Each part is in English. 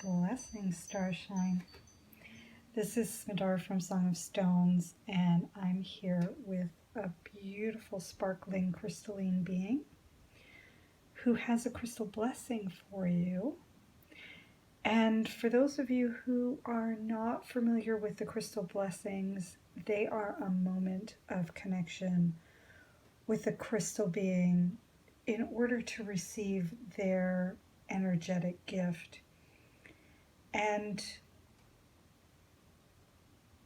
Blessings, Starshine. This is Smadar from Song of Stones, and I'm here with a beautiful, sparkling, crystalline being who has a crystal blessing for you. And for those of you who are not familiar with the crystal blessings, they are a moment of connection with a crystal being in order to receive their energetic gift. And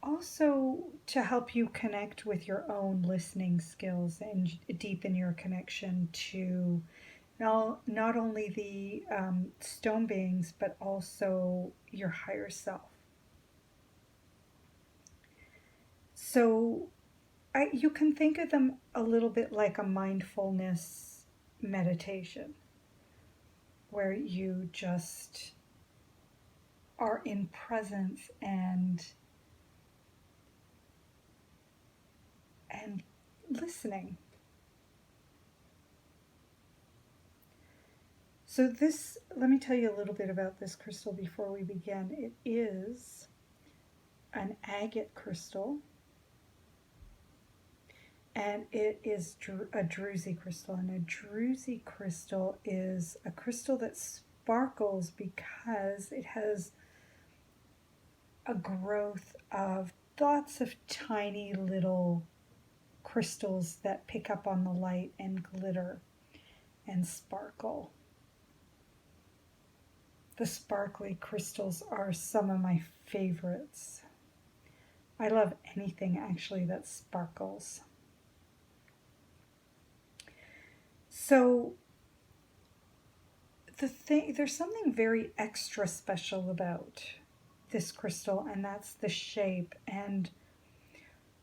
also to help you connect with your own listening skills and deepen your connection to not only the stone beings, but also your higher self. So you can think of them a little bit like a mindfulness meditation, where you just are in presence and listening. So this, let me tell you a little bit about this crystal before we begin. It is an agate crystal, and it is a druzy crystal. And a druzy crystal is a crystal that sparkles because it has a growth of lots of tiny little crystals that pick up on the light and glitter and sparkle. The sparkly crystals are some of my favorites. I love anything actually that sparkles. So there's something very extra special about this crystal, and that's the shape. And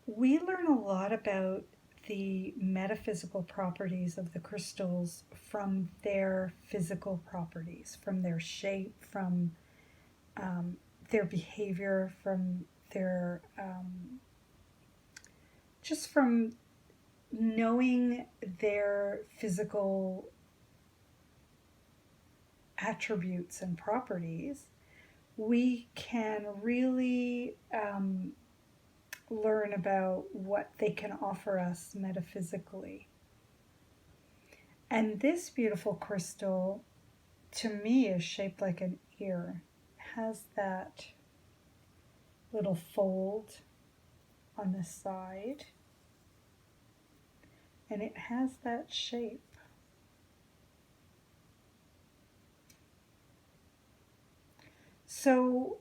we learn a lot about the metaphysical properties of the crystals from their physical properties, from their shape, from their behavior, from their just from knowing their physical attributes and properties. We can really learn about what they can offer us metaphysically. And this beautiful crystal, to me, is shaped like an ear. It has that little fold on the side, and it has that shape. So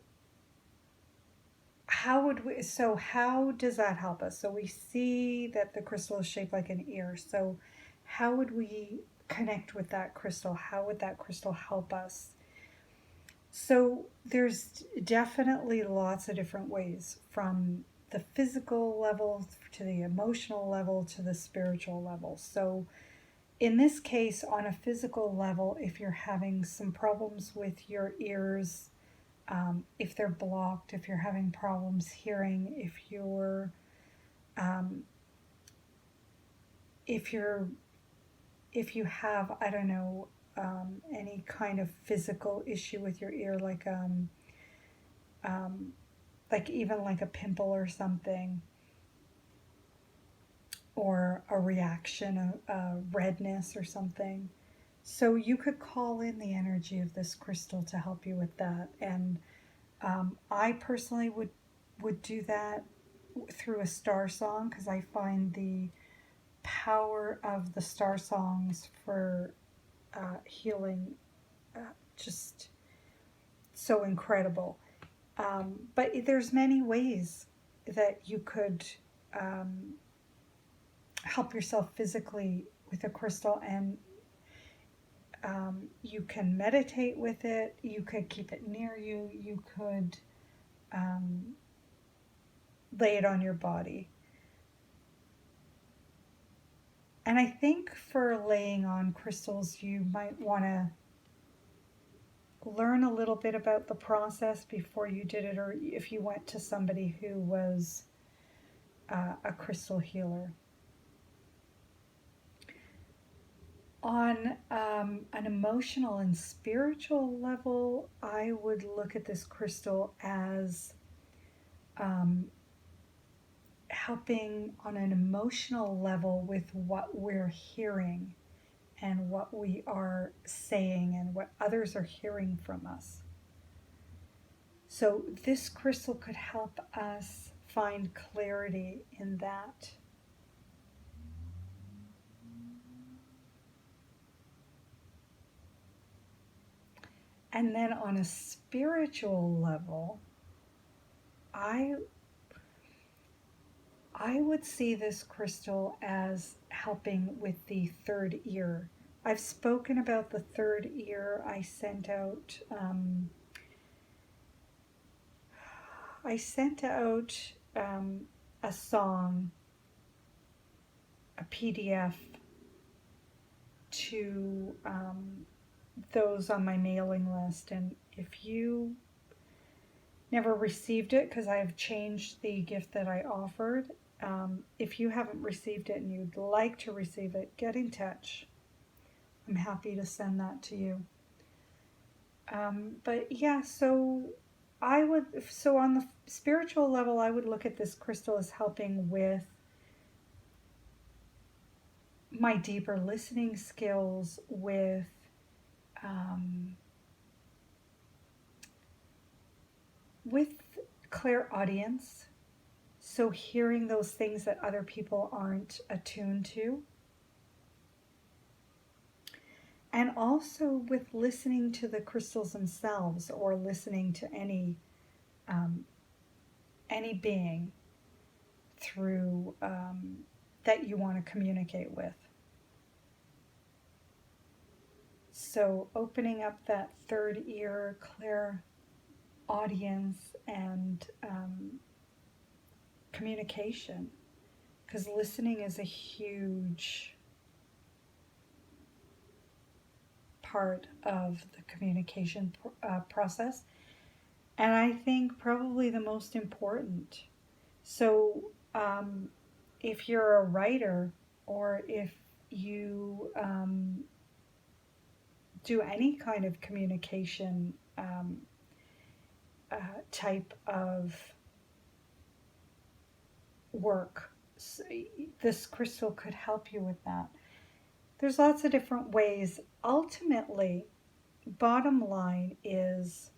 how does that help us? So we see that the crystal is shaped like an ear. So how would we connect with that crystal? How would that crystal help us? So there's definitely lots of different ways, from the physical level to the emotional level to the spiritual level. So in this case, on a physical level, if you're having some problems with your ears, if they're blocked, if you're having problems hearing, if you have, I don't know, any kind of physical issue with your ear, like even like a pimple or something, or a reaction, a redness or something. So you could call in the energy of this crystal to help you with that. And I personally would do that through a star song, because I find the power of the star songs for healing just so incredible. But there's many ways that you could help yourself physically with a crystal, and you can meditate with it, you could keep it near you, you could lay it on your body. And I think for laying on crystals, you might want to learn a little bit about the process before you did it, or if you went to somebody who was a crystal healer. On an emotional and spiritual level, I would look at this crystal as um, helping on an emotional level with what we're hearing and what we are saying and what others are hearing from us. So, this crystal could help us find clarity in that. And then on a spiritual level, I I would see this crystal as helping with the third ear. I've spoken about the third ear. I sent out a song, a PDF to those on my mailing list, and if you never received it, because I've changed the gift that I offered. If you haven't received it and you'd like to receive it, get in touch. I'm happy to send that to you. But yeah, so on the spiritual level, I would look at this crystal as helping with my deeper listening skills, um, with clairaudience. So hearing those things that other people aren't attuned to, and also with listening to the crystals themselves, or listening to um, any being through that you want to communicate with. So opening up that third ear, clear audience, and communication, because listening is a huge part of the communication process, and I think probably the most important. So, if you're a writer, or if you do any kind of communication type of work, this crystal could help you with that. There's lots of different ways. Ultimately, bottom line is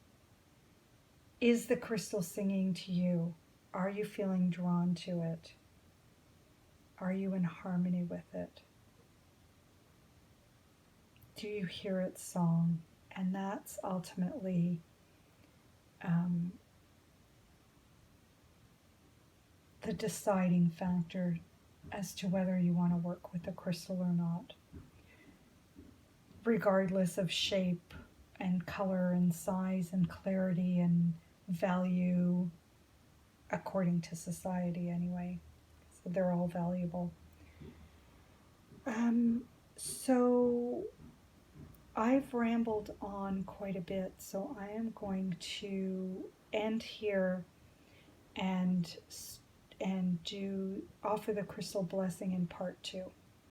the crystal singing to you? Are you feeling drawn to it? Are you in harmony with it? Do you hear its song? And that's ultimately um, the deciding factor as to whether you want to work with the crystal or not, regardless of shape and color and size and clarity and value, according to society anyway. So they're all valuable. So I've rambled on quite a bit, so I am going to end here and do offer the crystal blessing in part 2.